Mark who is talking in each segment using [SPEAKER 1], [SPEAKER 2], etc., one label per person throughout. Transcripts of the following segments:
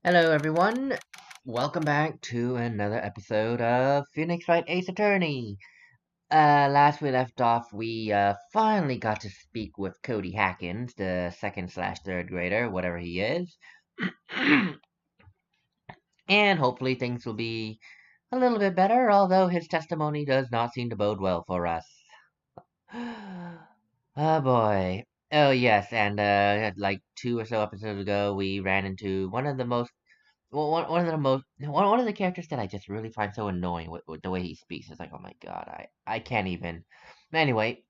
[SPEAKER 1] Hello, everyone. Welcome back to another episode of Phoenix Wright Ace Attorney. Last we left off, we finally got to speak with Cody Hackins, the second/third grader, whatever he is, and hopefully things will be a little bit better. Although his testimony does not seem to bode well for us. Oh boy. Oh yes, and like 2 or so episodes ago, we ran into one of the characters that I just really find so annoying with the way he speaks. It's like, oh my god, I can't even. Anyway,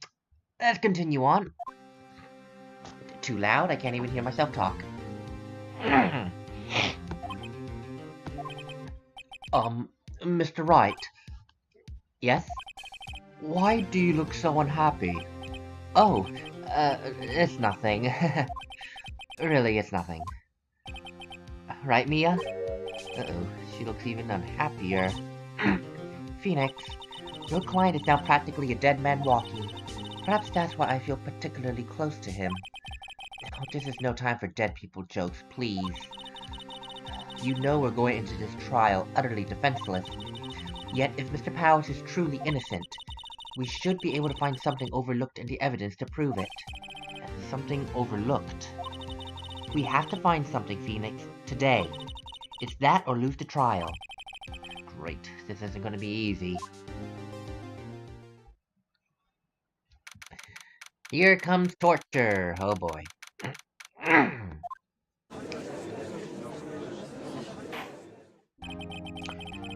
[SPEAKER 1] let's continue on. Too loud, I can't even hear myself talk. Mr. Wright. Yes? Why do you look so unhappy? Oh, it's nothing. Really, it's nothing. Right, Mia? Uh-oh, she looks even unhappier. Phoenix, your client is now practically a dead man walking. Perhaps that's why I feel particularly close to him. Oh, this is no time for dead people jokes, please. You know we're going into this trial utterly defenseless. Yet, if Mr. Powers is truly innocent, we should be able to find something overlooked in the evidence to prove it. Something overlooked? We have to find something, Phoenix, today. It's that or lose the trial. Great, this isn't going to be easy. Here comes torture. Oh boy.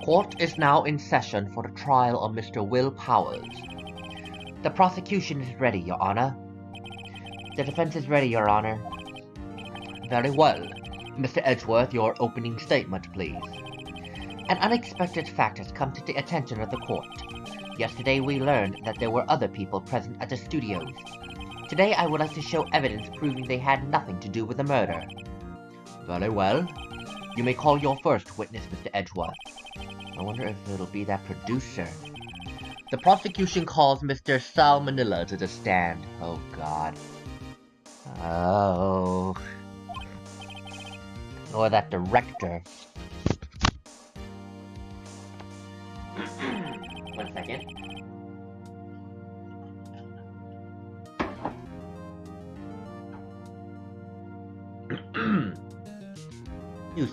[SPEAKER 1] Court is now in session for the trial of Mr. Will Powers. The prosecution is ready, Your Honor. The defense is ready, Your Honor. Very well. Mr. Edgeworth, your opening statement, please. An unexpected fact has come to the attention of the court. Yesterday we learned that there were other people present at the studios. Today I would like to show evidence proving they had nothing to do with the murder. Very well. You may call your first witness, Mr. Edgeworth. I wonder if it'll be that producer. The prosecution calls Mr. Salmonella to the stand. Oh, God. Oh. Or that director. One second.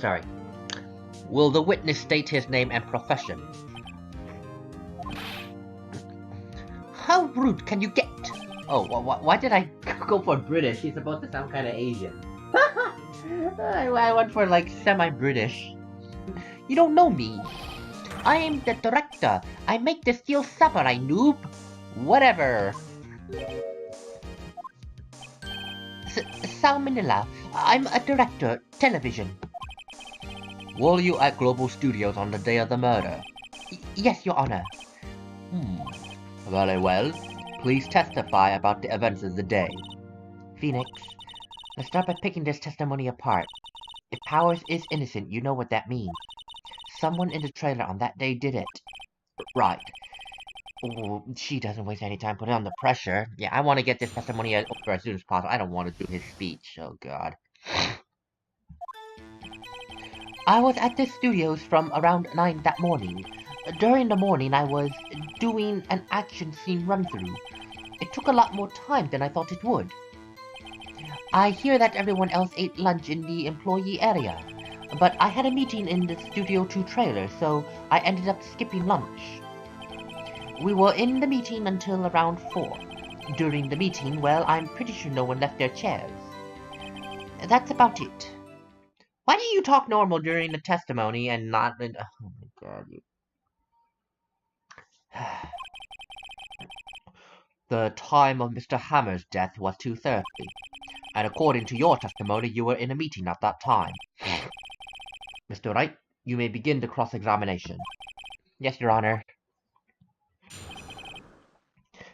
[SPEAKER 1] Sorry. Will the witness state his name and profession? How rude can you get? Oh, why did I go for British? He's supposed to sound kind of Asian. I went for like semi-British. You don't know me. I am the director. I make the steel samurai, noob. Whatever. Salmonella. I'm a director, television. Were you at Global Studios on the day of the murder? Yes, Your Honor. Very well. Please testify about the events of the day. Phoenix, let's start by picking this testimony apart. If Powers is innocent, you know what that means. Someone in the trailer on that day did it. Right. Oh, she doesn't waste any time putting on the pressure. Yeah, I want to get this testimony over as soon as possible. I don't want to do his speech. Oh, God. I was at the studios from around 9 that morning. During the morning, I was doing an action scene run-through. It took a lot more time than I thought it would. I hear that everyone else ate lunch in the employee area, but I had a meeting in the Studio 2 trailer, so I ended up skipping lunch. We were in the meeting until around 4. During the meeting, well, I'm pretty sure no one left their chairs. That's about it. Why do you talk normal during the testimony and not... Oh my god, you... The time of Mr. Hammer's death was 2:30, and according to your testimony, you were in a meeting at that time. Mr. Wright, you may begin the cross-examination. Yes, Your Honor.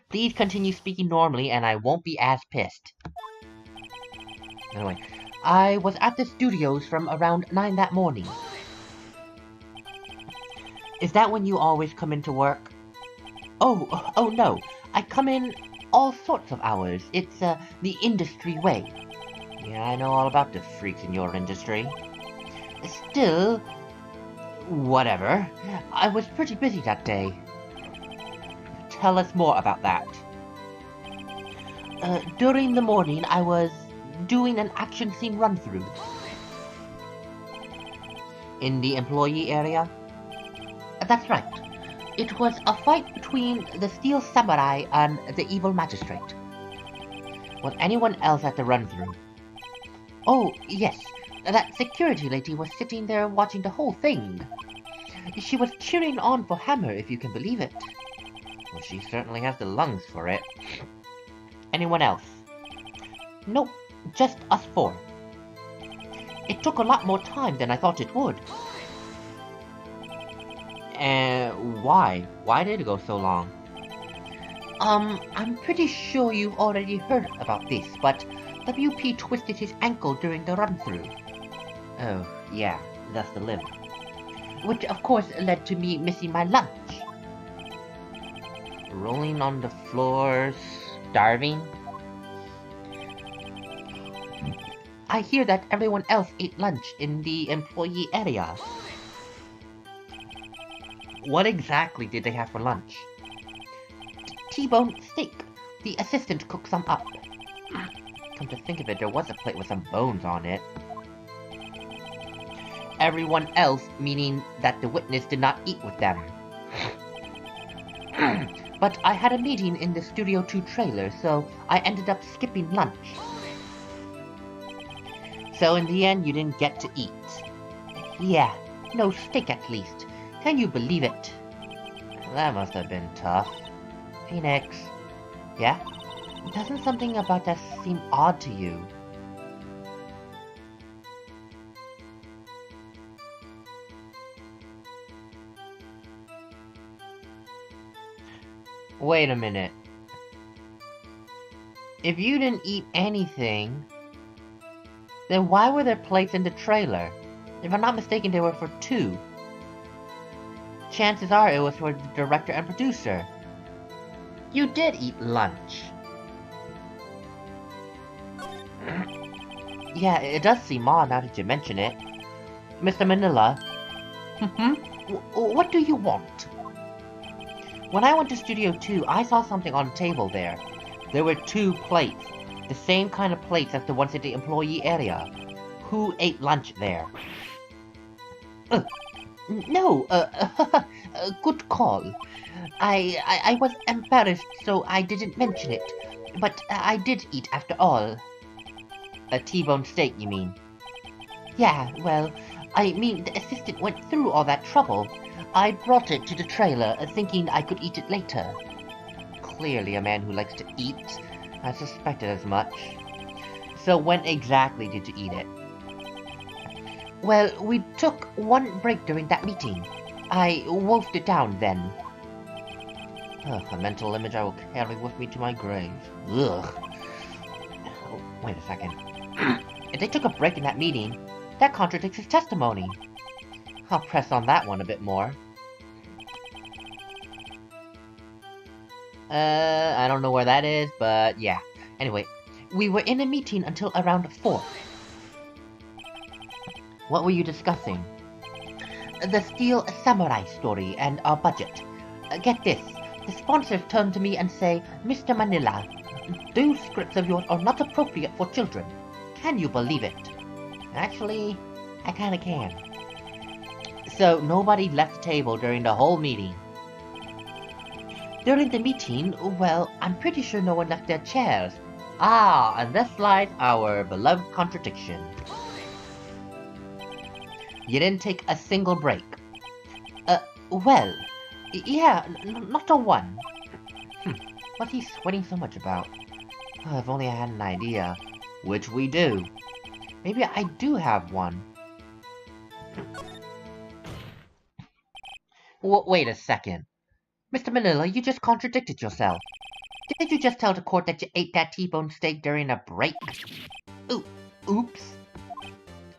[SPEAKER 1] Please continue speaking normally, and I won't be as pissed. Anyway, I was at the studios from around 9 that morning. Is that when you always come into work? Oh no. I come in all sorts of hours. It's, the industry way. Yeah, I know all about the freaks in your industry. Still, whatever. I was pretty busy that day. Tell us more about that. During the morning, I was doing an action scene run-through. In the employee area? That's right. It was a fight between the Steel Samurai and the Evil Magistrate. Was anyone else at the run-through? Oh, yes. That security lady was sitting there watching the whole thing. She was cheering on for Hammer, if you can believe it. Well, she certainly has the lungs for it. Anyone else? Nope, just us four. It took a lot more time than I thought it would. Why? Why did it go so long? I'm pretty sure you've already heard about this, but WP twisted his ankle during the run-through. Oh, yeah, that's the limp. Which, of course, led to me missing my lunch. Rolling on the floor, starving? I hear that everyone else ate lunch in the employee area. What exactly did they have for lunch? T-bone steak. The assistant cooked some up. Come to think of it, there was a plate with some bones on it. Everyone else, meaning that the witness did not eat with them. But I had a meeting in the Studio 2 trailer, so I ended up skipping lunch. So in the end, you didn't get to eat. Yeah, no steak at least. Can you believe it? That must have been tough. Phoenix. Yeah? Doesn't something about that seem odd to you? Wait a minute. If you didn't eat anything, then why were there plates in the trailer? If I'm not mistaken, they were for two. Chances are it was for the director and producer. You did eat lunch. Yeah, it does seem odd now that you mention it. Mr. Manila? What do you want? When I went to Studio 2, I saw something on the table there. There were two plates. The same kind of plates as the ones in the employee area. Who ate lunch there? No, good call. I was embarrassed, so I didn't mention it. But I did eat after all. A T-bone steak, you mean? Yeah, well, I mean, the assistant went through all that trouble. I brought it to the trailer, thinking I could eat it later. Clearly a man who likes to eat. I suspected as much. So when exactly did you eat it? Well, we took one break during that meeting. I wolfed it down then. A mental image I will carry with me to my grave. Ugh. Oh, wait a second. If they took a break in that meeting, that contradicts his testimony. I'll press on that one a bit more. I don't know where that is, but yeah. Anyway, we were in a meeting until around 4. What were you discussing? The Steel Samurai story and our budget. Get this. The sponsors turn to me and say, Mr. Manila, those scripts of yours are not appropriate for children. Can you believe it? Actually, I kinda can. So nobody left the table during the whole meeting. During the meeting, well, I'm pretty sure no one left their chairs. Ah, and thus lies our beloved contradiction. You didn't take a single break. Well, yeah, not a one. What's he sweating so much about? Oh, if only I had an idea. Which we do. Maybe I do have one. Wait a second. Mr. Manila, you just contradicted yourself. Did you just tell the court that you ate that T-bone steak during a break? Oops.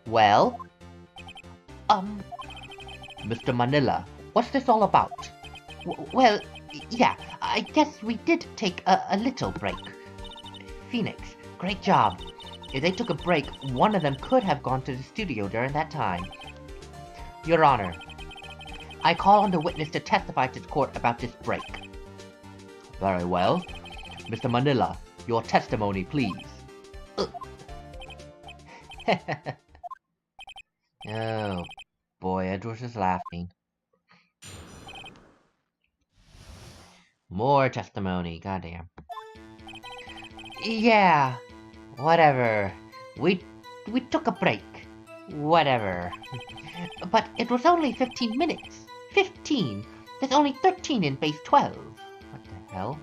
[SPEAKER 1] Well? Mr. Manila, what's this all about? Well, yeah, I guess we did take a little break. Phoenix, great job. If they took a break, one of them could have gone to the studio during that time. Your Honor, I call on the witness to testify to the court about this break. Very well. Mr. Manila, your testimony, please. Oh, boy, Edgeworth is laughing. More testimony, goddamn. Yeah, whatever. We took a break. Whatever. But it was only 15 minutes. 15? There's only 13 in base 12. What the hell?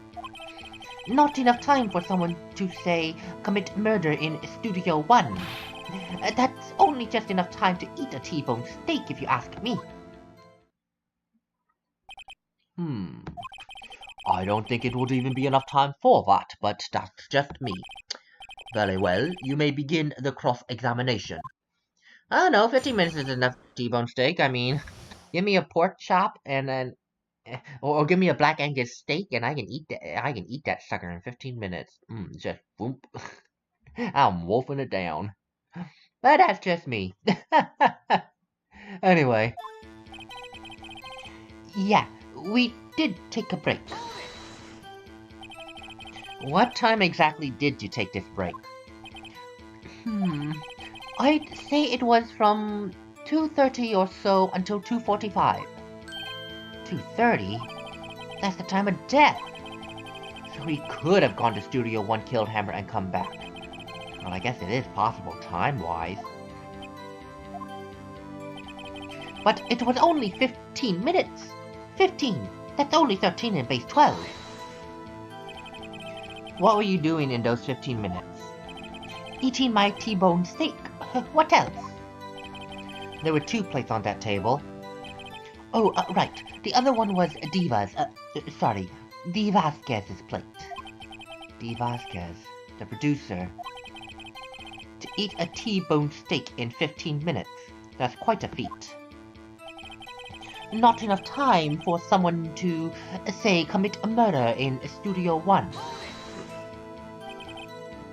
[SPEAKER 1] Not enough time for someone to, say, commit murder in Studio 1. That's only just enough time to eat a T-bone steak, if you ask me. I don't think it would even be enough time for that, but that's just me. Very well, you may begin the cross-examination. Oh no, 15 minutes is enough T-bone steak. I mean, give me a pork chop and then, or give me a black Angus steak, and I can eat that. I can eat that sucker in 15 minutes. Just boom. I'm wolfing it down. But that's just me. Anyway, yeah, we did take a break. What time exactly did you take this break? I'd say it was from 2:30 or so until 2:45. 2:30? That's the time of death. So he could have gone to Studio 1, killed Hammer, and come back. Well, I guess it is possible time-wise. But it was only 15 minutes. 15! That's only 13 in base 12. What were you doing in those 15 minutes? Eating my T-bone steak. What else? There were 2 plates on that table. Oh, right. The other one was Dee Vasquez's plate. Dee Vasquez, the producer. To eat a T-bone steak in 15 minutes. That's quite a feat. Not enough time for someone to, say, commit a murder in Studio 1.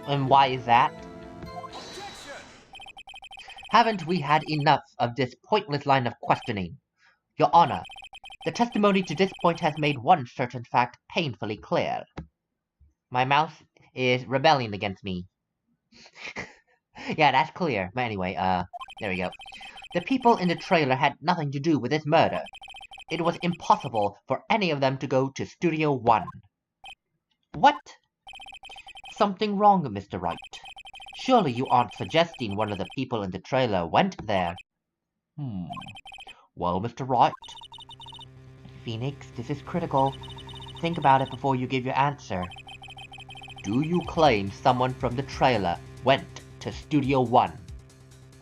[SPEAKER 1] And why is that? Haven't we had enough of this pointless line of questioning? Your Honor, the testimony to this point has made one certain fact painfully clear. My mouse is rebelling against me. Yeah, that's clear. But anyway, there we go. The people in the trailer had nothing to do with this murder. It was impossible for any of them to go to Studio 1. What? Something wrong, Mr. Wright. Surely you aren't suggesting one of the people in the trailer went there. Well, Mr. Wright. Phoenix, this is critical. Think about it before you give your answer. Do you claim someone from the trailer went to Studio 1?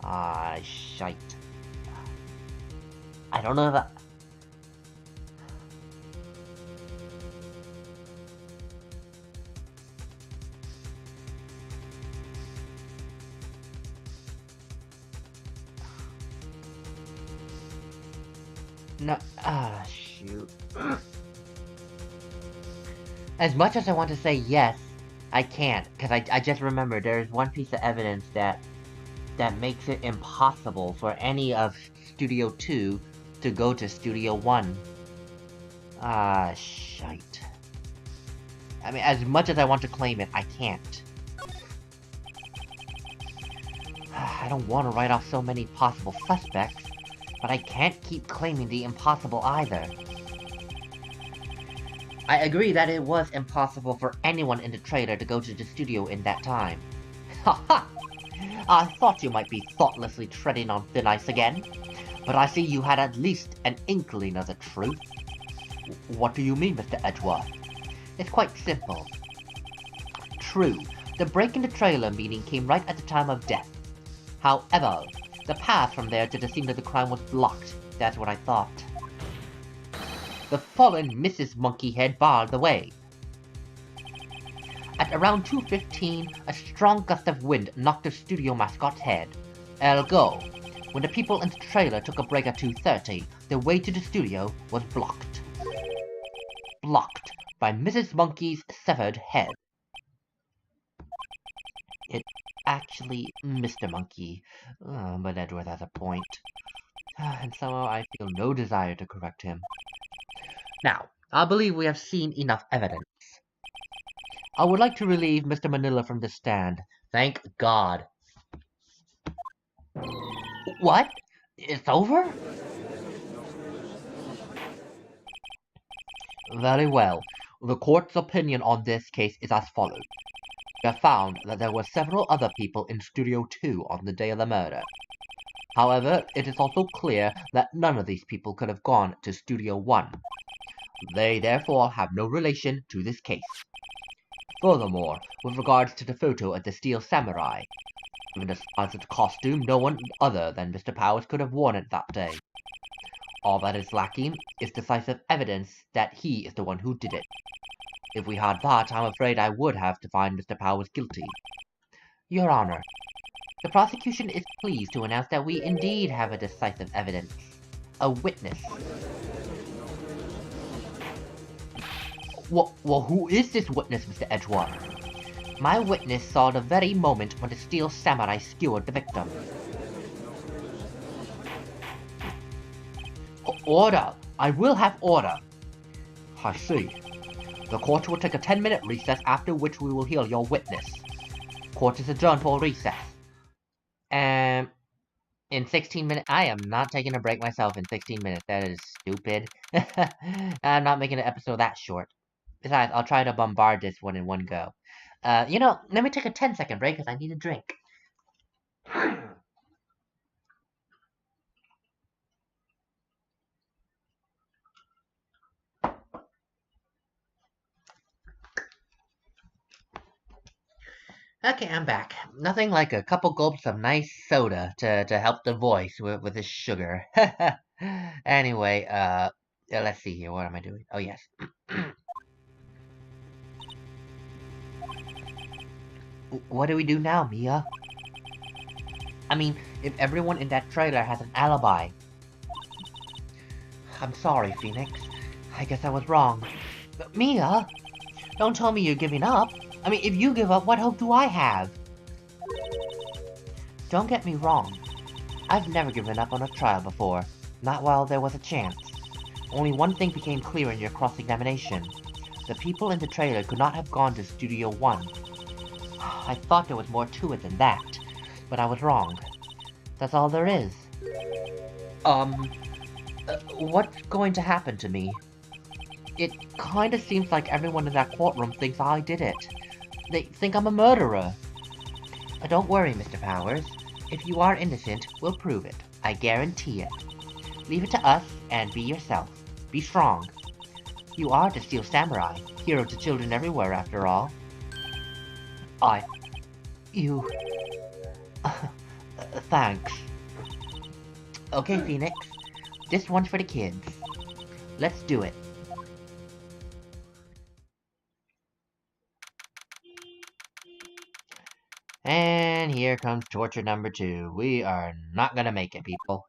[SPEAKER 1] Ah, shite. I don't know that... No, shoot. As much as I want to say yes, I can't, because I just remembered there's one piece of evidence that makes it impossible for any of Studio 2 to go to Studio 1. Ah, shite. I mean, as much as I want to claim it, I can't. I don't want to write off so many possible suspects, but I can't keep claiming the impossible either. I agree that it was impossible for anyone in the trailer to go to the studio in that time. Haha! I thought you might be thoughtlessly treading on thin ice again, but I see you had at least an inkling of the truth. What do you mean, Mr. Edgeworth? It's quite simple. True, the break in the trailer meeting came right at the time of death. However, the path from there to the scene of the crime was blocked. That's what I thought. The fallen Mrs. Monkeyhead barred the way. At around 2:15, a strong gust of wind knocked the studio mascot's head. Ergo, when the people in the trailer took a break at 2:30, the way to the studio was blocked. Blocked by Mrs. Monkey's severed head. It actually Mr. Monkey, but Edgeworth has a point. and somehow I feel no desire to correct him. Now, I believe we have seen enough evidence. I would like to relieve Mr. Manila from the stand. Thank God. What? It's over? Very well. The court's opinion on this case is as follows. We have found that there were several other people in Studio 2 on the day of the murder. However, it is also clear that none of these people could have gone to Studio 1. They therefore have no relation to this case. Furthermore, with regards to the photo of the Steel Samurai, given the size of the costume, no one other than Mr. Powers could have worn it that day. All that is lacking is decisive evidence that he is the one who did it. If we had that, I'm afraid I would have to find Mr. Powers guilty. Your Honor, the prosecution is pleased to announce that we indeed have a decisive evidence. A witness. Well, who is this witness, Mr. Edgeworth? My witness saw the very moment when the Steel Samurai skewered the victim. Order! I will have order! I see. The court will take a 10-minute recess, after which we will hear your witness. Court is adjourned for recess. In 16 minutes? I am not taking a break myself in 16 minutes. That is stupid. I'm not making an episode that short. Besides, I'll try to bombard this one in one go. Let me take a 10-second break because I need a drink. Okay, I'm back. Nothing like a couple gulps of nice soda to help the voice with the sugar. Anyway, let's see here. What am I doing? Oh, yes. What do we do now, Mia? I mean, if everyone in that trailer has an alibi. I'm sorry, Phoenix. I guess I was wrong. But Mia, don't tell me you're giving up. I mean, if you give up, what hope do I have? Don't get me wrong. I've never given up on a trial before. Not while there was a chance. Only one thing became clear in your cross-examination. The people in the trailer could not have gone to Studio 1. I thought there was more to it than that, but I was wrong. That's all there is. What's going to happen to me? It kinda seems like everyone in that courtroom thinks I did it. They think I'm a murderer. Don't worry, Mr. Powers. If you are innocent, we'll prove it. I guarantee it. Leave it to us, and be yourself. Be strong. You are the Steel Samurai, hero to children everywhere, after all. Thanks. Okay, Phoenix. This one's for the kids. Let's do it. And here comes torture number 2. We are not gonna make it, people.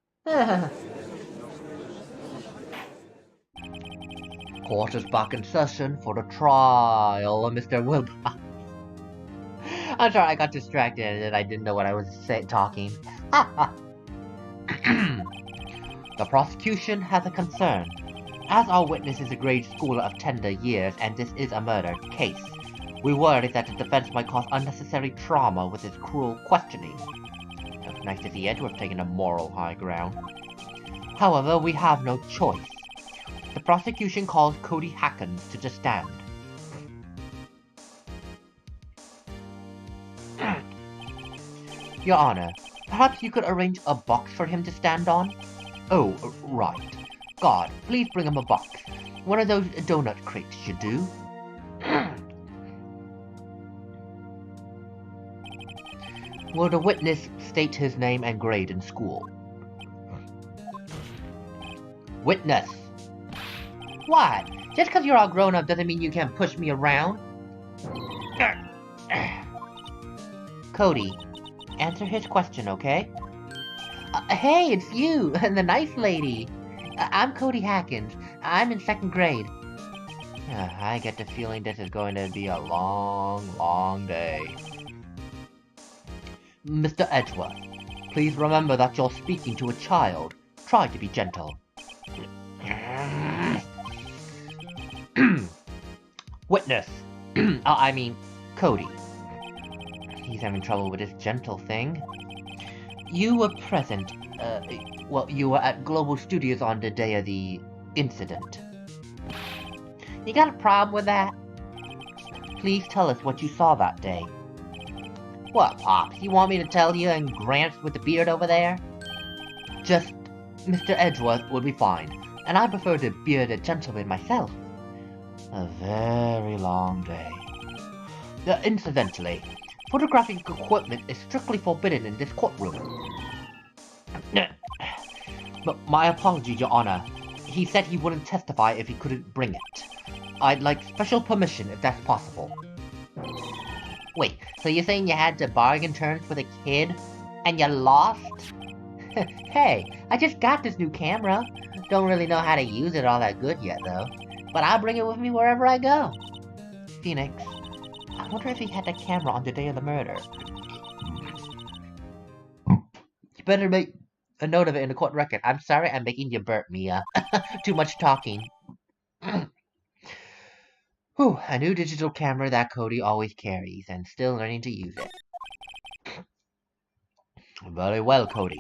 [SPEAKER 1] Court is back in session for the trial of Mr. Wilbur. I'm sorry, I got distracted and I didn't know what I was talking. The prosecution has a concern. As our witness is a grade schooler of tender years and this is a murder case, we worry that the defense might cause unnecessary trauma with its cruel questioning. It's nice to see Edgeworth taking a moral high ground. However, we have no choice. The prosecution calls Cody Hackens to the stand. Your Honor, perhaps you could arrange a box for him to stand on? Oh, right. God, please bring him a box. One of those donut crates should do. Will the witness state his name and grade in school? Witness! What? Just because you're all grown up doesn't mean you can push me around? Cody, answer his question, okay? Hey, it's you, the nice lady. I'm Cody Hackens. I'm in 2nd grade. I get the feeling this is going to be a long, long day. Mr. Edgeworth, please remember that you're speaking to a child. try to be gentle. Witness! I mean, Cody. He's having trouble with his gentle thing. You were present, well, you were at Global Studios on the day of the incident. You got a problem with that? Please tell us what you saw that day. What, Pops? You want me to tell you and Gramps with the beard over there? Just Mr. Edgeworth would be fine, and I prefer the bearded gentleman myself. A very long day. Incidentally, photographic equipment is strictly forbidden in this courtroom. But my apologies, Your Honor. He said he wouldn't testify if he couldn't bring it. I'd like special permission if that's possible. Wait, so you're saying you had to bargain terms with a kid, and you lost? Hey, I just got this new camera. Don't really know how to use it all that good yet, though. But I'll bring it with me wherever I go. Phoenix, I wonder if he had that camera on the day of the murder. You better make a note of it in the court record. I'm sorry I'm making you burp, Mia. Too much talking. Whew, a new digital camera that Cody always carries, and still learning to use it. Very well, Cody.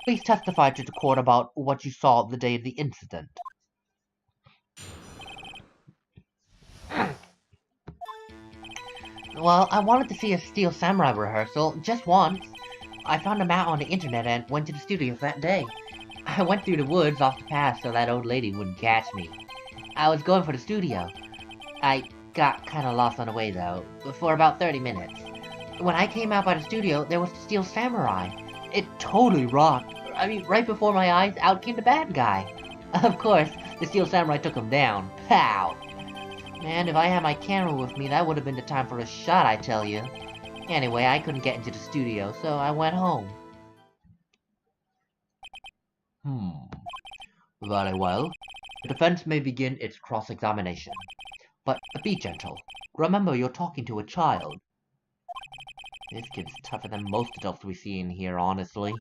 [SPEAKER 1] Please testify to the court about what you saw the day of the incident. Well, I wanted to see a Steel Samurai rehearsal, just once. I found a map on the internet and went to the studios that day. I went through the woods off the path so that old lady wouldn't catch me. I was going for the studio. I got kinda lost on the way though, for about 30 minutes. When I came out by the studio, there was the Steel Samurai. It totally rocked. I mean, right before my eyes, out came the bad guy. Of course, the Steel Samurai took him down. Pow! Man, if I had my camera with me, that would have been the time for a shot, I tell you. Anyway, I couldn't get into the studio, so I went home. Very well. The defense may begin its cross-examination. But be gentle. Remember, you're talking to a child. This kid's tougher than most adults we see in here, honestly.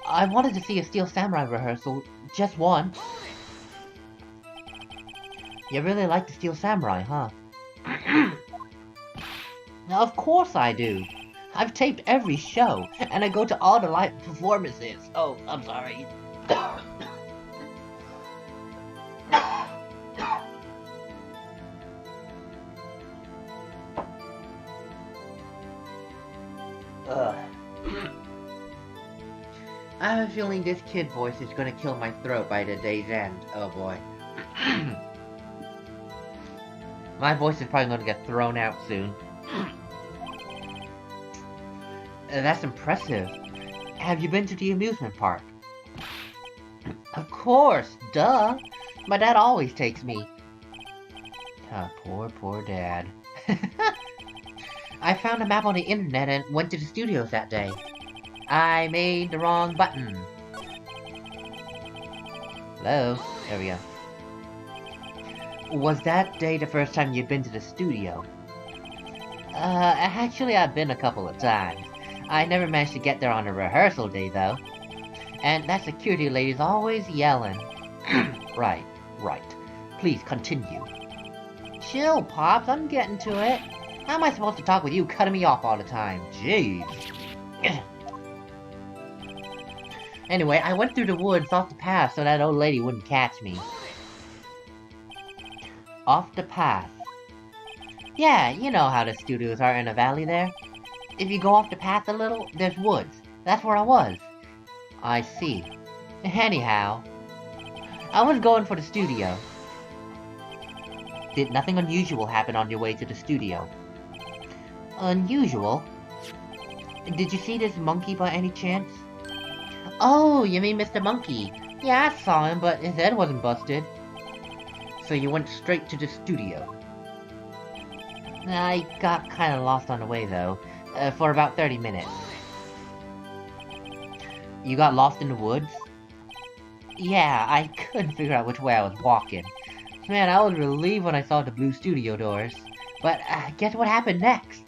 [SPEAKER 1] I wanted to see a Steel Samurai rehearsal, just once. You really like the Steel Samurai, huh? Of course I do. I've taped every show, and I go to all the live performances. Oh, I'm sorry. I have a feeling this kid voice is gonna kill my throat by the day's end. Oh boy. My voice is probably gonna get thrown out soon. That's impressive. Have you been to the amusement park? Of course, duh. My dad always takes me. Oh, poor dad. I found a map on the internet and went to the studios that day. I made the wrong button. Hello? There we go. Was that day the first time you'd been to the studio? Actually I've been a couple of times. I never managed to get there on a rehearsal day, though. And that security lady's always yelling. Right. Please continue. Chill, Pops, I'm getting to it. How am I supposed to talk with you cutting me off all the time? Jeez. Anyway, I went through the woods off the path so that old lady wouldn't catch me. Off the path. Yeah, you know how the studios are in a valley there. If you go off the path a little, there's woods. That's where I was. I see. Anyhow, I was going for the studio. Did nothing unusual happen on your way to the studio? Unusual? Did you see this monkey by any chance? Oh, you mean Mr. Monkey. Yeah, I saw him, but his head wasn't busted. So you went straight to the studio? I got kinda lost on the way, though. For about 30 minutes. You got lost in the woods? Yeah, I couldn't figure out which way I was walking. Man, I was relieved when I saw the blue studio doors. But guess what happened next?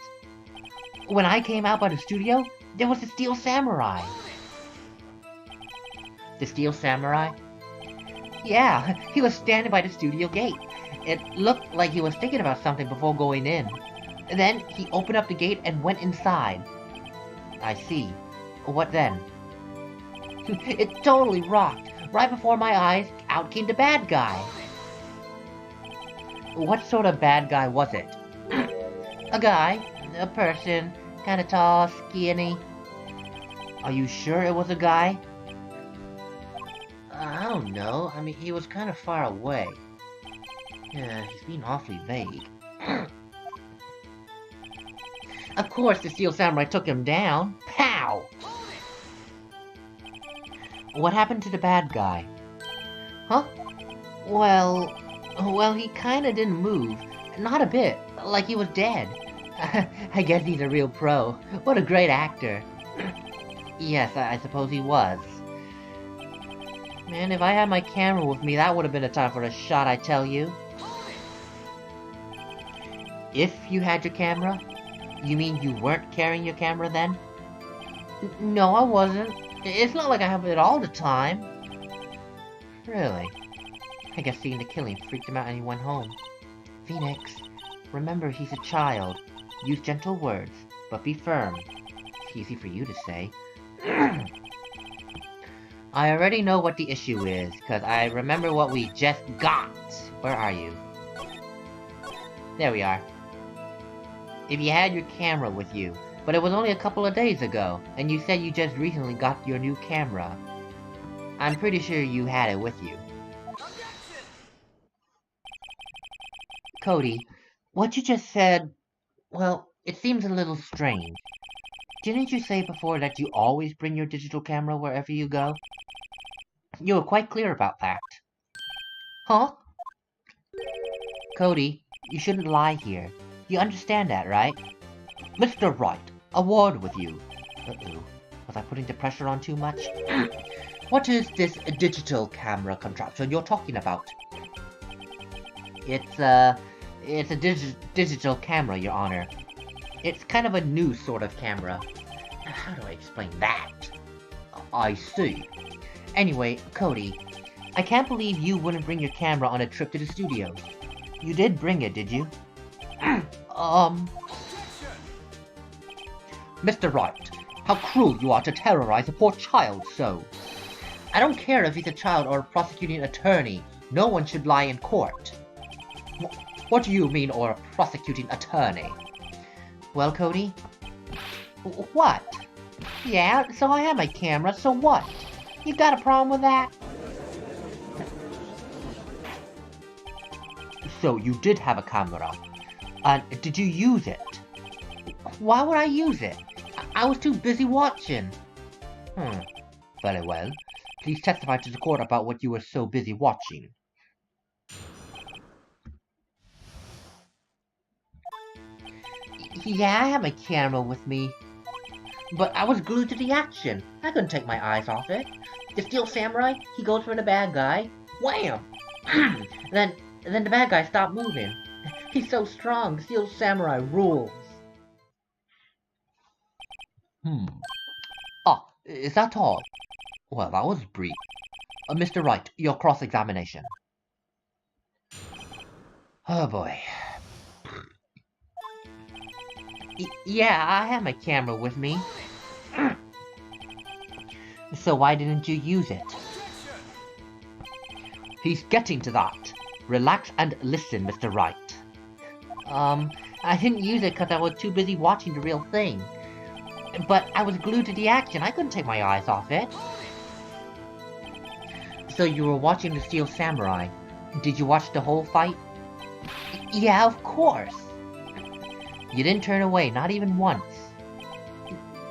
[SPEAKER 1] When I came out by the studio, there was the Steel Samurai. The Steel Samurai? Yeah, he was standing by the studio gate. It looked like he was thinking about something before going in. Then, he opened up the gate and went inside. I see. What then? It totally rocked. Right before my eyes, out came the bad guy. What sort of bad guy was it? A guy. A person. Kinda tall, skinny. Are you sure it was a guy? I don't know. I mean, he was kind of far away. Yeah, he's being awfully vague. Of course, the Steel Samurai took him down. Pow! What happened to the bad guy? Huh? Well, he kinda didn't move. Not a bit. Like he was dead. I guess he's a real pro. What a great actor. Yes, I suppose he was. Man, if I had my camera with me, that would have been a time for a shot, I tell you. If you had your camera? You mean you weren't carrying your camera then? No, I wasn't. It's not like I have it all the time. Really? I guess seeing the killing freaked him out and he went home. Phoenix, remember he's a child. Use gentle words, but be firm. It's easy for you to say. I already know what the issue is, because I remember what we just got. Where are you? There we are. If you had your camera with you, but it was only a couple of days ago, and you said you just recently got your new camera. I'm pretty sure you had it with you. Cody, what you just said, well, it seems a little strange. Didn't you say before that you always bring your digital camera wherever you go? You were quite clear about that. Huh? Cody, you shouldn't lie here. You understand that, right? Mr. Wright, a word with you. Uh-oh. Was I putting the pressure on too much? What is this digital camera contraption you're talking about? It's a digital camera, Your Honor. It's kind of a new sort of camera. How do I explain that? I see. Anyway, Cody, I can't believe you wouldn't bring your camera on a trip to the studio. You did bring it, did you? Mr. Wright, how cruel you are to terrorize a poor child so. I don't care if he's a child or a prosecuting attorney. No one should lie in court. What do you mean, or a prosecuting attorney? Well, Cody? What? Yeah, so I have my camera, so what? You got a problem with that? So you did have a camera. And did you use it? Why would I use it? I was too busy watching. Very well. Please testify to the court about what you were so busy watching. Yeah, I had my camera with me. But I was glued to the action. I couldn't take my eyes off it. The Steel Samurai, he goes for the bad guy. Wham! then the bad guy stopped moving. He's so strong. The Steel Samurai rules. Ah, is that all? Well, that was brief. Mr. Wright, your cross-examination. Oh boy. Yeah, I have my camera with me. So why didn't you use it? He's getting to that. Relax and listen, Mr. Wright. I didn't use it because I was too busy watching the real thing. But I was glued to the action. I couldn't take my eyes off it. So you were watching the Steel Samurai. Did you watch the whole fight? Yeah, of course. You didn't turn away, not even once.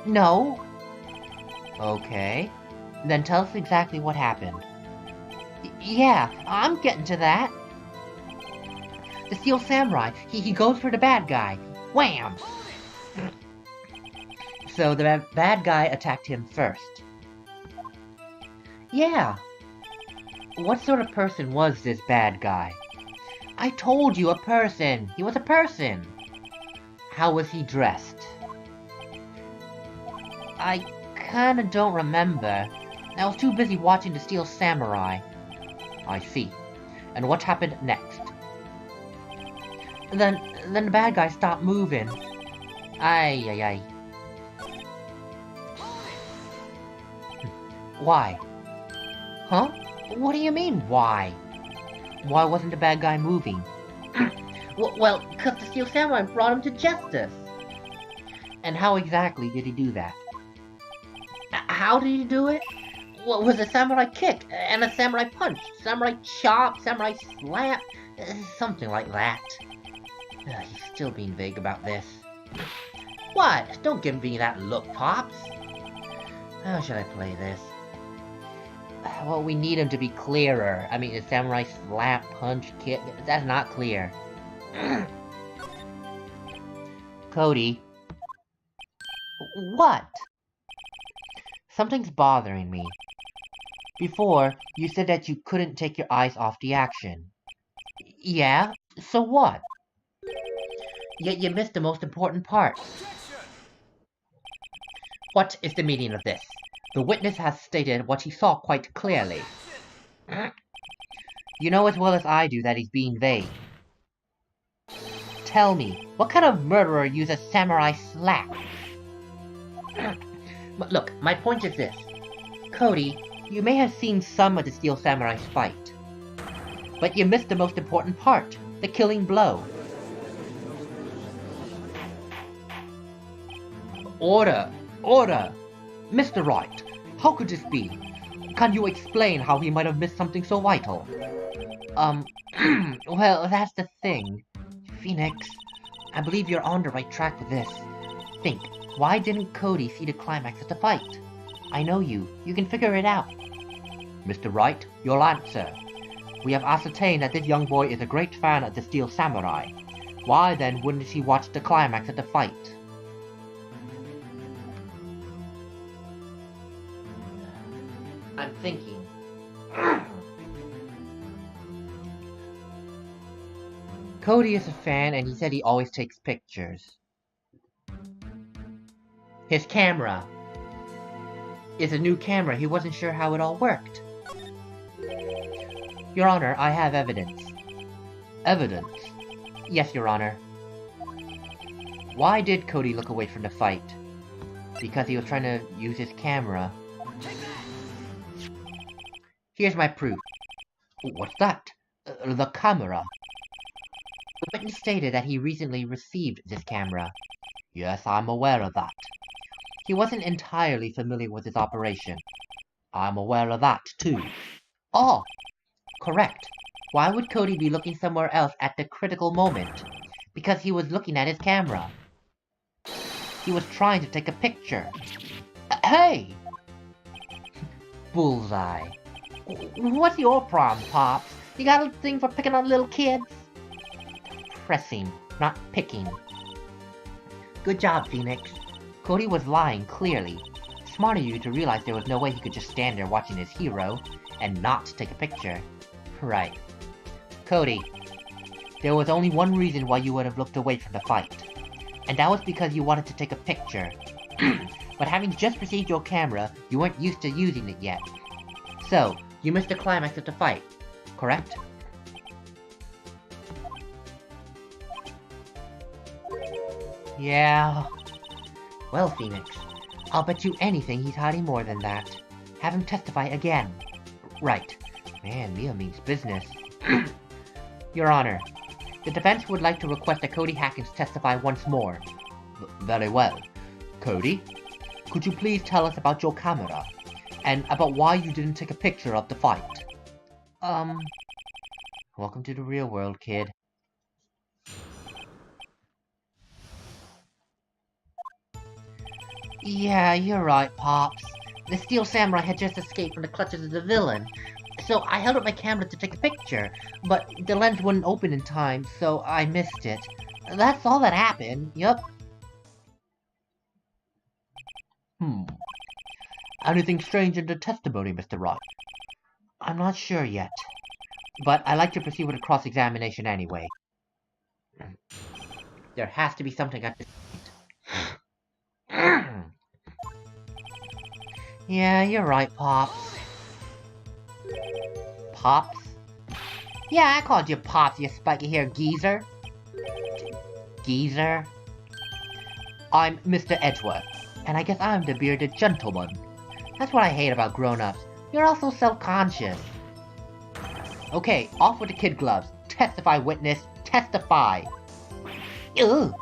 [SPEAKER 1] No. Okay. Then tell us exactly what happened. Yeah, I'm getting to that. The Steel Samurai, he goes for the bad guy. Wham! So the bad guy attacked him first. Yeah. What sort of person was this bad guy? I told you, a person. He was a person. How was he dressed? I kinda don't remember. I was too busy watching The Steel Samurai. I see. And what happened next? Then the bad guy stopped moving. Ay. Why? Huh? What do you mean, why? Why wasn't the bad guy moving? Well, because the Steel Samurai brought him to justice. And how exactly did he do that? How did he do it? Well, it was a samurai kick, and a samurai punch, samurai chop, samurai slap, something like that. He's still being vague about this. What? Don't give me that look, Pops. How should I play this? Well, we need him to be clearer. I mean, a samurai slap, punch, kick, that's not clear. Cody. What? Something's bothering me. Before, you said that you couldn't take your eyes off the action. Yeah? So what? Yet you missed the most important part. What is the meaning of this? The witness has stated what he saw quite clearly. You know as well as I do that he's being vague. Tell me, what kind of murderer uses samurai slap? But look, my point is this. Cody, you may have seen some of the Steel Samurai's fight. But you missed the most important part, the killing blow. Order! Order! Mr. Wright, how could this be? Can you explain how he might have missed something so vital? Well, that's the thing. Phoenix, I believe you're on the right track with this. Think, why didn't Cody see the climax of the fight? I know you. You can figure it out. Mr. Wright, your answer. We have ascertained that this young boy is a great fan of the Steel Samurai. Why then wouldn't he watch the climax of the fight? I'm thinking. Cody is a fan and he said he always takes pictures. His camera. It's a new camera, he wasn't sure how it all worked. Your Honor, I have evidence. Evidence? Yes, Your Honor. Why did Cody look away from the fight? Because he was trying to use his camera. Here's my proof. What's that? The camera. The witness stated that he recently received this camera. Yes, I'm aware of that. He wasn't entirely familiar with its operation. I'm aware of that, too. Oh! Correct. Why would Cody be looking somewhere else at the critical moment? Because he was looking at his camera. He was trying to take a picture. Hey! Bullseye. What's your problem, Pops? You got a thing for picking on little kids? Pressing, not picking. Good job, Phoenix. Cody was lying, clearly. Smart of you to realize there was no way he could just stand there watching his hero and not take a picture. Right. Cody, there was only one reason why you would have looked away from the fight. And that was because you wanted to take a picture. But having just received your camera, you weren't used to using it yet. So, you missed the climax of the fight, correct? Yeah. Well, Phoenix, I'll bet you anything he's hiding more than that. Have him testify again. Right. Man, Mia means business. Your Honor, the defense would like to request that Cody Hackins testify once more. Very well. Cody, could you please tell us about your camera? And about why you didn't take a picture of the fight? Welcome to the real world, kid. Yeah, you're right, Pops. The Steel Samurai had just escaped from the clutches of the villain. So I held up my camera to take a picture, but the lens wouldn't open in time, so I missed it. That's all that happened, yup. Anything strange in the testimony, Mr. Wright? I'm not sure yet, but I'd like to proceed with a cross-examination anyway. There has to be something at this point. Yeah, you're right, Pops. Pops? Yeah, I called you Pops, you spiky-haired geezer. Geezer? I'm Mr. Edgeworth, and I guess I'm the bearded gentleman. That's what I hate about grown-ups. You're all so self-conscious. Okay, off with the kid gloves. Testify, witness. Testify. Ugh.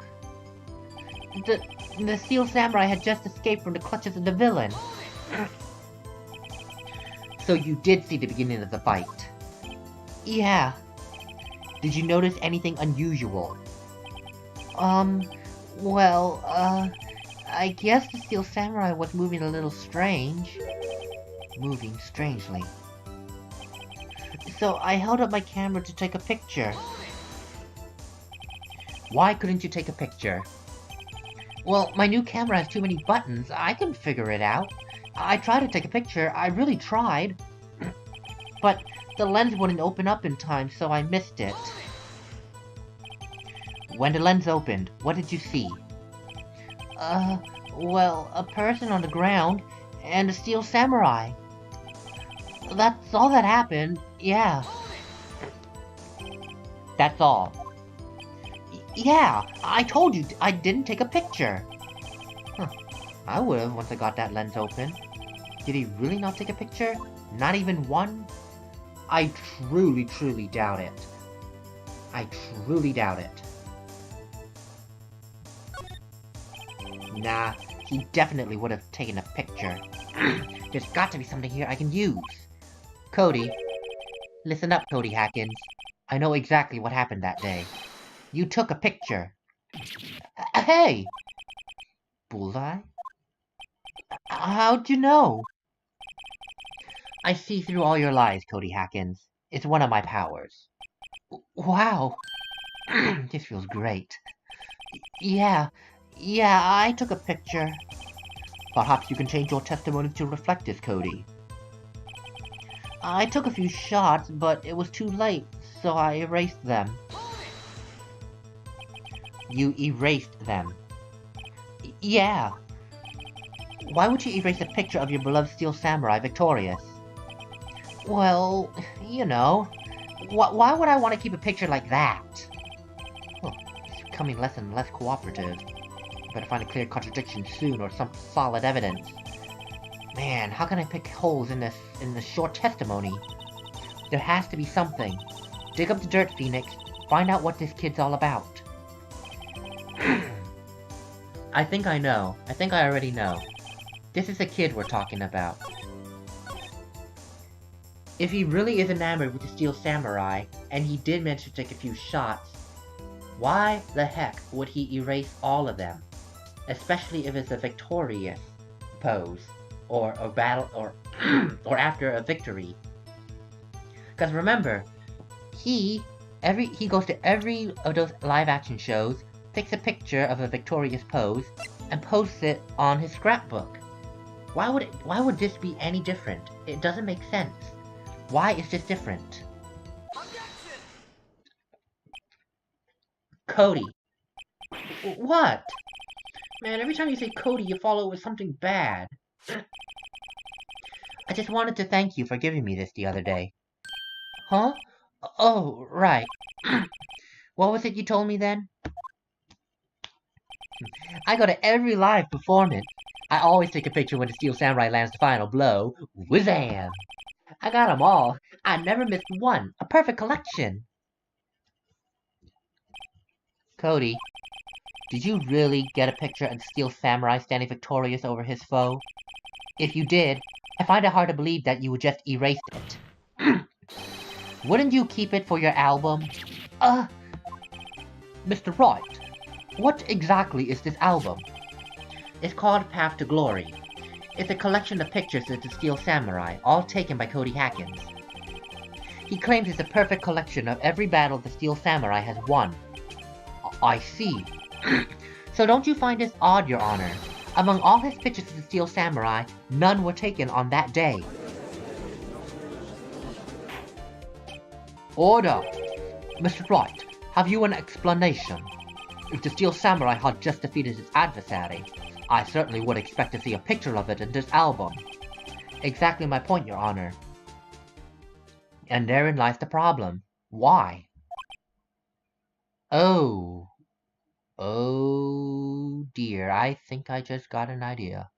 [SPEAKER 1] The Steel Samurai had just escaped from the clutches of the villain. So you did see the beginning of the fight? Yeah. Did you notice anything unusual? Well, I guess the Steel Samurai was moving a little strange. Moving strangely. So I held up my camera to take a picture. Why couldn't you take a picture? Well, my new camera has too many buttons. I can figure it out. I tried to take a picture. I really tried. But the lens wouldn't open up in time, so I missed it. When the lens opened, what did you see? Well, a person on the ground, and a Steel Samurai. That's all that happened, yeah. That's all. Yeah, I told you I didn't take a picture. Huh. I would've once I got that lens open. Did he really not take a picture? Not even one? I truly doubt it. I truly doubt it. Nah, he definitely would have taken a picture. There's got to be something here I can use. Cody. Listen up, Cody Hackins. I know exactly what happened that day. You took a picture. Hey! Bullseye? How'd you know? I see through all your lies, Cody Hackins. It's one of my powers. Wow. This feels great. Yeah, I took a picture. Perhaps you can change your testimony to reflect this, Cody. I took a few shots, but it was too late, so I erased them. You erased them? Yeah. Why would you erase a picture of your beloved Steel Samurai victorious? Well, you know. Why would I want to keep a picture like that? Oh, it's becoming less and less cooperative. Better find a clear contradiction soon or some solid evidence. Man, how can I pick holes in the short testimony? There has to be something. Dig up the dirt, Phoenix. Find out what this kid's all about. I think I know. I think I already know. This is the kid we're talking about. If he really is enamored with the Steel Samurai, and he did manage to take a few shots, why the heck would he erase all of them? Especially if it's a victorious pose, or a battle, or after a victory. Because remember, he goes to every of those live-action shows, takes a picture of a victorious pose, and posts it on his scrapbook. Why would this be any different? It doesn't make sense. Why is this different? Cody. What? Man, every time you say Cody, you follow with something bad. I just wanted to thank you for giving me this the other day. Huh? Oh, right. What was it you told me then? I go to every live performance. I always take a picture when the Steel Samurai lands the final blow. Whizzam! I got them all. I never missed one. A perfect collection. Cody, did you really get a picture of the Steel Samurai standing victorious over his foe? If you did, I find it hard to believe that you would just erase it. Wouldn't you keep it for your album? Mr. Wright, what exactly is this album? It's called Path to Glory. It's a collection of pictures of the Steel Samurai, all taken by Cody Hackins. He claims it's a perfect collection of every battle the Steel Samurai has won. I see. So don't you find this odd, Your Honor? Among all his pictures of the Steel Samurai, none were taken on that day. Order! Mr. Wright, have you an explanation? If the Steel Samurai had just defeated his adversary, I certainly would expect to see a picture of it in this album. Exactly my point, Your Honor. And therein lies the problem. Why? Oh. Oh dear, I think I just got an idea.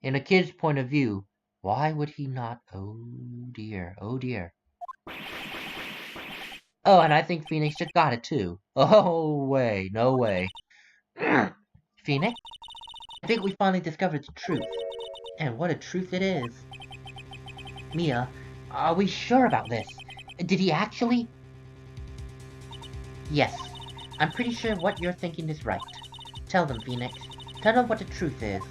[SPEAKER 1] In a kid's point of view, why would he not? Oh dear, oh dear. Oh, and I think Phoenix just got it too. Oh, way, no way. Phoenix? I think we finally discovered the truth. And what a truth it is. Mia, are we sure about this? Did he actually? Yes, I'm pretty sure what you're thinking is right. Tell them, Phoenix. Tell them what the truth is.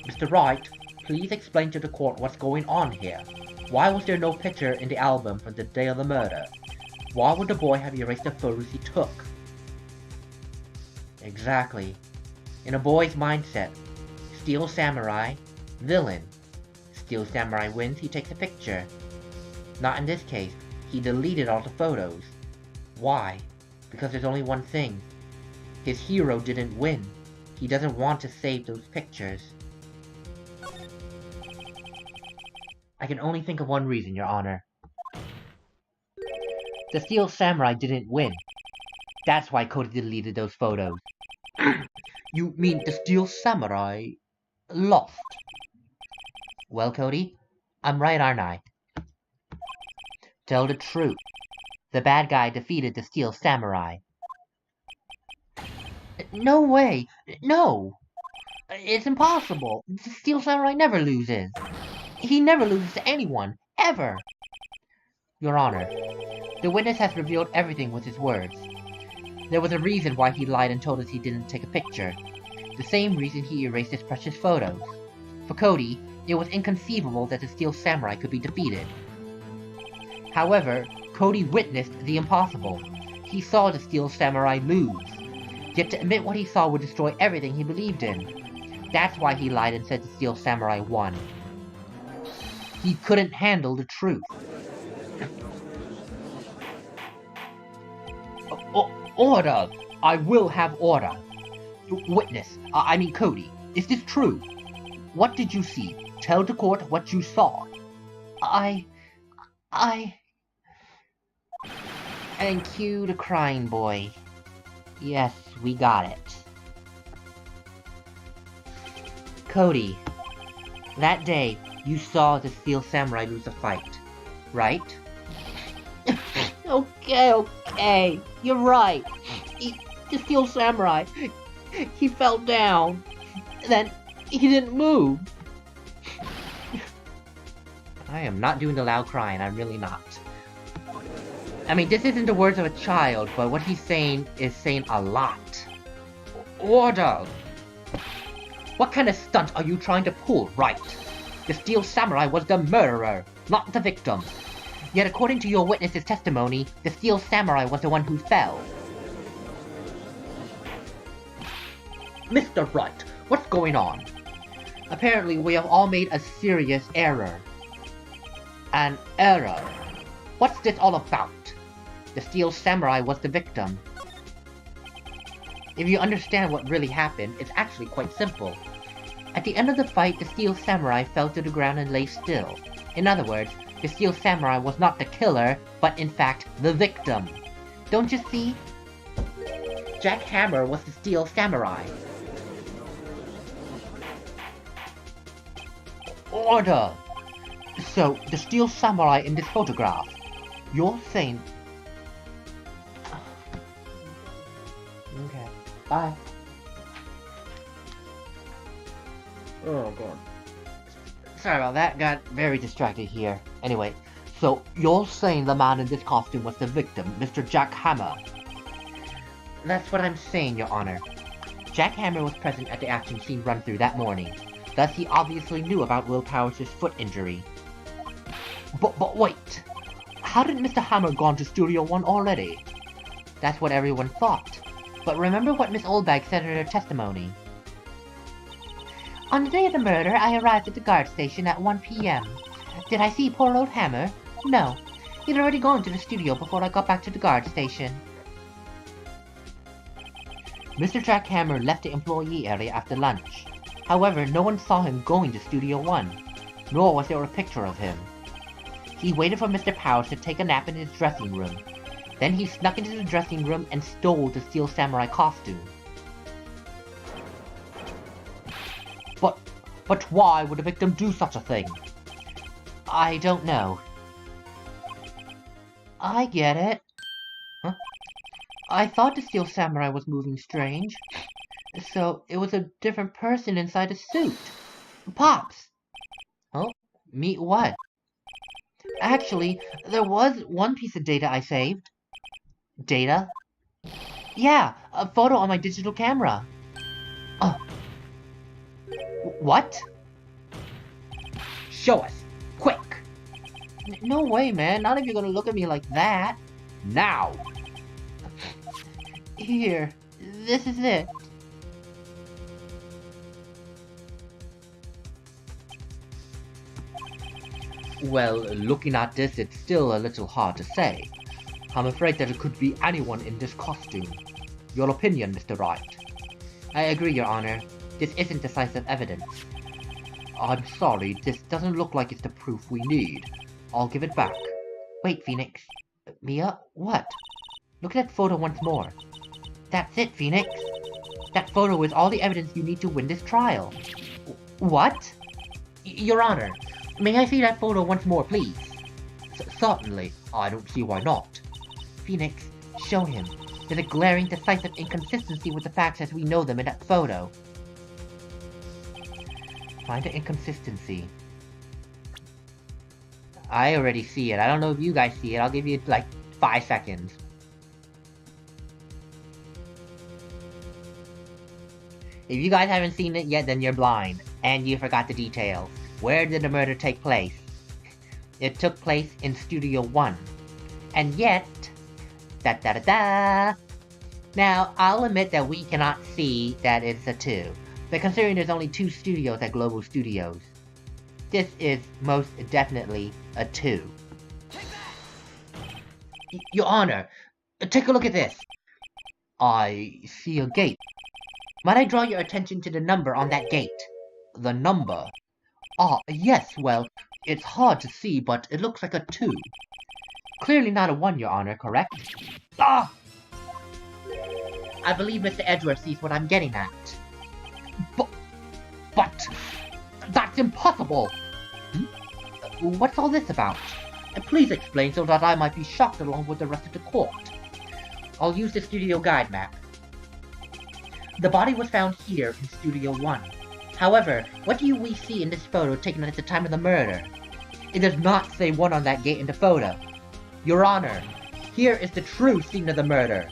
[SPEAKER 1] Mr. Wright, please explain to the court what's going on here. Why was there no picture in the album from the day of the murder? Why would the boy have erased the photos he took? Exactly. In a boy's mindset, Steel Samurai, villain. Steel Samurai wins, he takes a picture. Not in this case. He deleted all the photos. Why? Because there's only one thing. His hero didn't win. He doesn't want to save those pictures. I can only think of one reason, Your Honor. The Steel Samurai didn't win. That's why Cody deleted those photos. You mean the Steel Samurai lost? Well, Cody, I'm right, aren't I? Tell the truth. The bad guy defeated the Steel Samurai. No way! No! It's impossible! The Steel Samurai never loses! He never loses to anyone! Ever! Your Honor, the witness has revealed everything with his words. There was a reason why he lied and told us he didn't take a picture. The same reason he erased his precious photos. For Cody, it was inconceivable that the Steel Samurai could be defeated. However, Cody witnessed the impossible. He saw the Steel Samurai lose. Yet to admit what he saw would destroy everything he believed in. That's why he lied and said the Steel Samurai won. He couldn't handle the truth. Order! I will have order. Witness, I mean Cody, is this true? What did you see? Tell the court what you saw. And cue the crying boy. Yes, we got it. Cody, that day, you saw the Steel Samurai lose a fight, right? Okay, you're right. The Steel Samurai, he fell down. Then, he didn't move. I am not doing the loud crying, I'm really not. I mean, this isn't the words of a child, but what he's saying is saying a lot. Order! What kind of stunt are you trying to pull, Wright? The Steel Samurai was the murderer, not the victim. Yet according to your witness's testimony, the Steel Samurai was the one who fell. Mr. Wright, what's going on? Apparently we have all made a serious error. An error? What's this all about? The Steel Samurai was the victim. If you understand what really happened, it's actually quite simple. At the end of the fight, the Steel Samurai fell to the ground and lay still. In other words, the Steel Samurai was not the killer, but in fact, the victim. Don't you see? Jack Hammer was the Steel Samurai. Order! So, the Steel Samurai in this photograph, you're saying... Okay, bye. Oh god. Sorry about that, got very distracted here. Anyway, so you're saying the man in this costume was the victim, Mr. Jack Hammer? That's what I'm saying, Your Honor. Jack Hammer was present at the action scene run-through that morning. Thus, he obviously knew about Will Powers' foot injury. But wait! How did Mr. Hammer gone to Studio 1 already? That's what everyone thought. But remember what Miss Oldbag said in her testimony. On the day of the murder, I arrived at the guard station at 1 p.m. Did I see poor old Hammer? No. He'd already gone to the studio before I got back to the guard station. Mr. Jack Hammer left the employee area after lunch. However, no one saw him going to Studio 1, nor was there a picture of him. He waited for Mr. Powers to take a nap in his dressing room. Then he snuck into the dressing room and stole the Steel Samurai costume. But why would a victim do such a thing? I don't know. I get it. Huh? I thought the Steel Samurai was moving strange. So it was a different person inside a suit. Pops! Oh, meet what? Actually, there was one piece of data I saved. Data? Yeah, a photo on my digital camera. What? Show us, quick! No way, man, not if you're gonna look at me like that. Now! Here, this is it. Well, looking at this, it's still a little hard to say. I'm afraid that it could be anyone in this costume. Your opinion, Mr. Wright? I agree, Your Honor. This isn't decisive evidence. I'm sorry, this doesn't look like it's the proof we need. I'll give it back. Wait, Phoenix. Mia, what? Look at that photo once more. That's it, Phoenix. That photo is all the evidence you need to win this trial. What? Your Honor, may I see that photo once more, please? Certainly. I don't see why not. Phoenix, show him. There's a glaring, decisive inconsistency with the facts as we know them in that photo. Find the inconsistency. I already see it. I don't know if you guys see it. I'll give you, like, 5 seconds. If you guys haven't seen it yet, then you're blind. And you forgot the details. Where did the murder take place? It took place in Studio 1. And yet... Da-da-da-da! Now, I'll admit that we cannot see that it's a 2. But considering there's only 2 studios at Global Studios, this is most definitely a 2. Your Honor, take a look at this. I see a gate. Might I draw your attention to the number on that gate? The number? Ah, yes, well, it's hard to see, but it looks like a 2. Clearly not a 1, Your Honor, correct? Ah! I believe Mr. Edgeworth sees what I'm getting at. But... that's impossible! What's all this about? Please explain so that I might be shocked along with the rest of the court. I'll use the studio guide map. The body was found here in Studio 1. However, what do we see in this photo taken at the time of the murder? It does not say 1 on that gate in the photo. Your Honor, here is the true scene of the murder.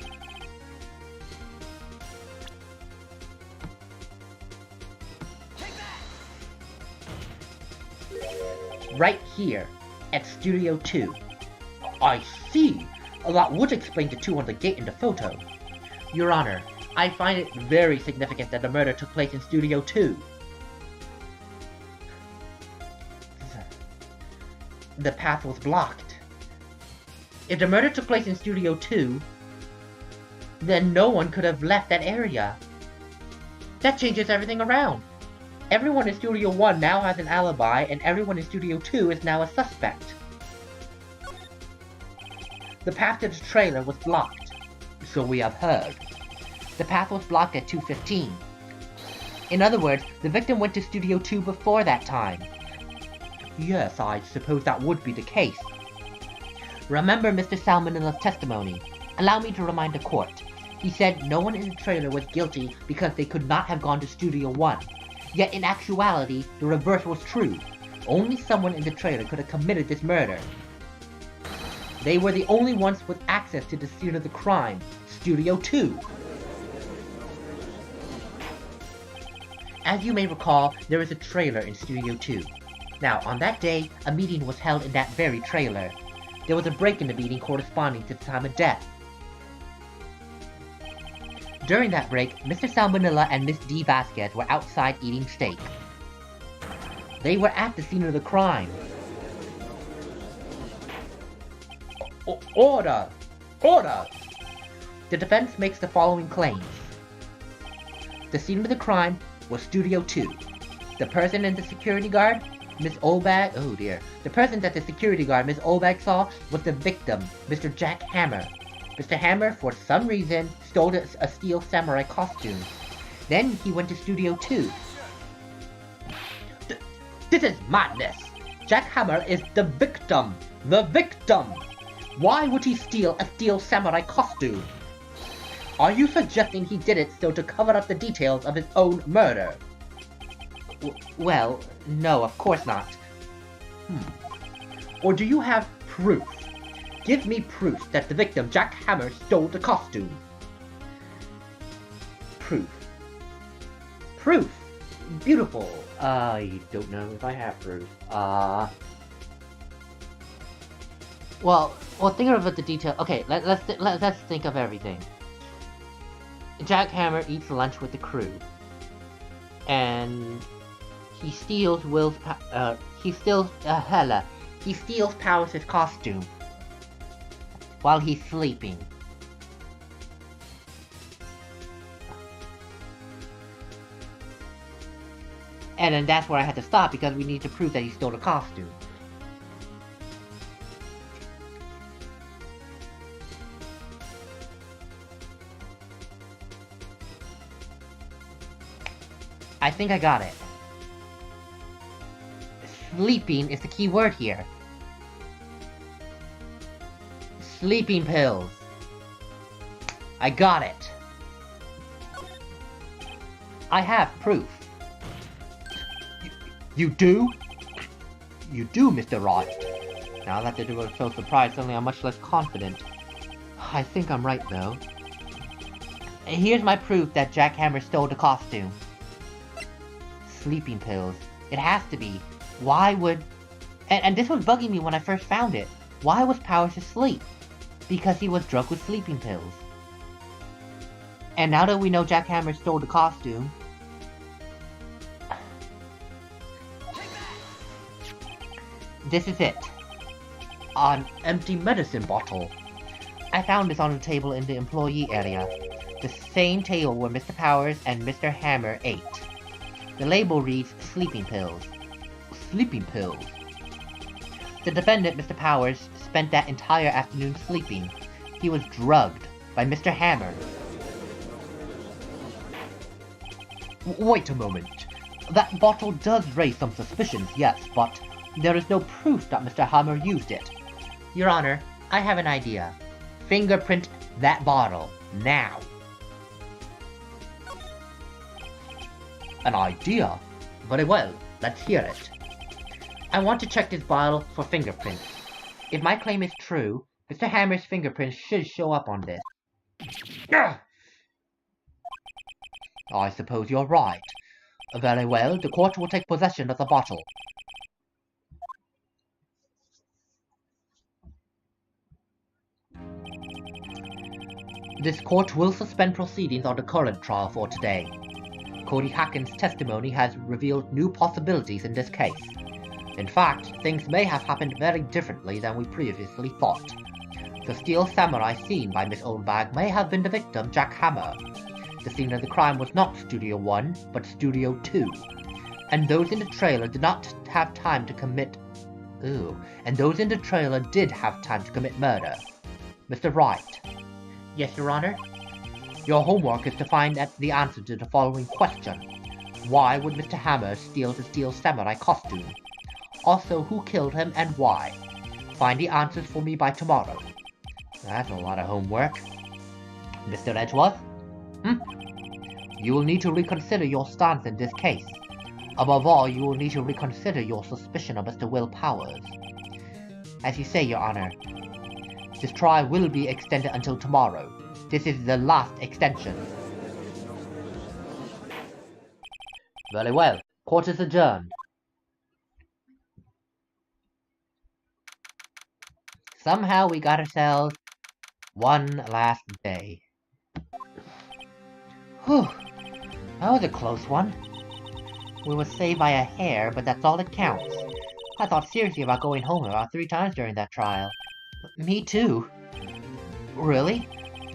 [SPEAKER 1] Right here, at Studio 2. I see! That would explain the 2 on the gate in the photo. Your Honor, I find it very significant that the murder took place in Studio 2. The path was blocked. If the murder took place in Studio 2, then no one could have left that area. That changes everything around. Everyone in Studio 1 now has an alibi, and everyone in Studio 2 is now a suspect. The path to the trailer was blocked. So we have heard. The path was blocked at 2:15. In other words, the victim went to Studio 2 before that time. Yes, I suppose that would be the case. Remember Mr. Salmonella's testimony. Allow me to remind the court. He said no one in the trailer was guilty because they could not have gone to Studio 1. Yet in actuality, the reverse was true. Only someone in the trailer could have committed this murder. They were the only ones with access to the scene of the crime, Studio 2. As you may recall, there is a trailer in Studio 2. Now, on that day, a meeting was held in that very trailer. There was a break in the meeting corresponding to the time of death. During that break, Mr. Salmonella and Miss D. Vasquez were outside eating steak. They were at the scene of the crime. Order! Order! The defense makes the following claims. The scene of the crime was Studio 2. The person in the security guard, Miss Olbag, oh dear. The person that the security guard, Miss Olbag, saw was the victim, Mr. Jack Hammer. Mr. Hammer, for some reason, stole a steel samurai costume. Then he went to Studio 2. This is madness! Jack Hammer is the victim! The victim! Why would he steal a steel samurai costume? Are you suggesting he did it so to cover up the details of his own murder? Well, no, of course not. Or do you have proof? Give me proof that the victim, Jack Hammer, stole the costume. Proof. Proof! Beautiful. I don't know if I have proof. Well, think of the detail. Okay, let's think of everything. Jack Hammer eats lunch with the crew, and he steals he steals Powers' costume while he's sleeping. And then that's where I had to stop, because we need to prove that he stole the costume. I think I got it. Sleeping is the key word here. Sleeping pills. I got it. I have proof. You do? You do, Mr. Wright. Now that the duo is so surprised, suddenly I'm much less confident. I think I'm right, though. Here's my proof that Jack Hammer stole the costume. Sleeping pills. It has to be. Why would... And this was bugging me when I first found it. Why was Powers asleep? Because he was drunk with sleeping pills. And now that we know Jack Hammer stole the costume... This is it. An empty medicine bottle. I found this on the table in the employee area. The same table where Mr. Powers and Mr. Hammer ate. The label reads sleeping pills. Sleeping pills. The defendant, Mr. Powers, spent that entire afternoon sleeping. He was drugged by Mr. Hammer. Wait a moment. That bottle does raise some suspicions, yes, but there is no proof that Mr. Hammer used it. Your Honor, I have an idea. Fingerprint that bottle, now. An idea? Very well, let's hear it. I want to check this bottle for fingerprints. If my claim is true, Mr. Hammer's fingerprints should show up on this. I suppose you're right. Very well, the court will take possession of the bottle. This court will suspend proceedings on the current trial for today. Cody Hacken's testimony has revealed new possibilities in this case. In fact, things may have happened very differently than we previously thought. The steel samurai seen by Miss Oldbag may have been the victim, Jack Hammer. The scene of the crime was not Studio 1, but Studio 2. And those in the trailer did not have time to commit... And those in the trailer did have time to commit murder. Mr. Wright. Yes, Your Honor? Your homework is to find the answer to the following question. Why would Mr. Hammer steal the steel samurai costume? Also, who killed him and why? Find the answers for me by tomorrow. That's a lot of homework. Mr. Edgeworth? You will need to reconsider your stance in this case. Above all, you will need to reconsider your suspicion of Mr. Will Powers. As you say, Your Honor, this trial will be extended until tomorrow. This is the last extension. Very well. Court is adjourned. Somehow we got ourselves one last day. Whew. That was a close one. We were saved by a hair, but that's all that counts. I thought seriously about going home about 3 times during that trial. Me too. Really?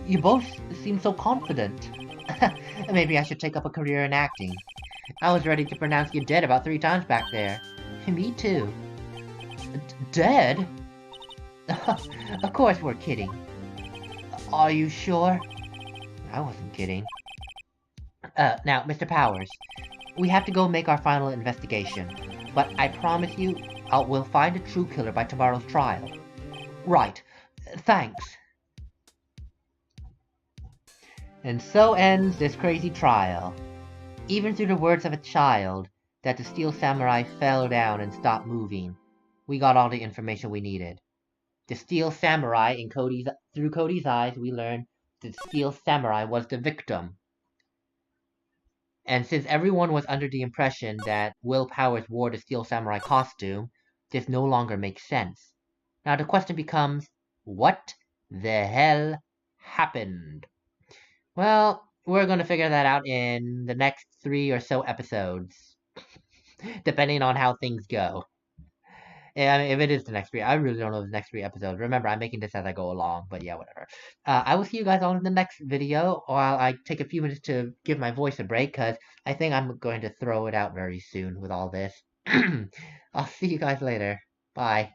[SPEAKER 1] You both seem so confident. Maybe I should take up a career in acting. I was ready to pronounce you dead about 3 times back there. Me too. Dead? Of course we're kidding. Are you sure? I wasn't kidding. Now, Mr. Powers, we have to go make our final investigation. But I promise you, we'll find a true killer by tomorrow's trial. Right. Thanks. And so ends this crazy trial. Even through the words of a child, that the Steel Samurai fell down and stopped moving, we got all the information we needed. The Steel Samurai, through Cody's eyes, we learned that the Steel Samurai was the victim. And since everyone was under the impression that Will Powers wore the Steel Samurai costume, this no longer makes sense. Now the question becomes, what the hell happened? Well, we're going to figure that out in the next 3 or so episodes, depending on how things go. I mean, if it is the next 3, I really don't know the next 3 episodes. Remember, I'm making this as I go along, but yeah, whatever. I will see you guys all in the next video, while I take a few minutes to give my voice a break, because I think I'm going to throw it out very soon with all this. I'll see you guys later. Bye.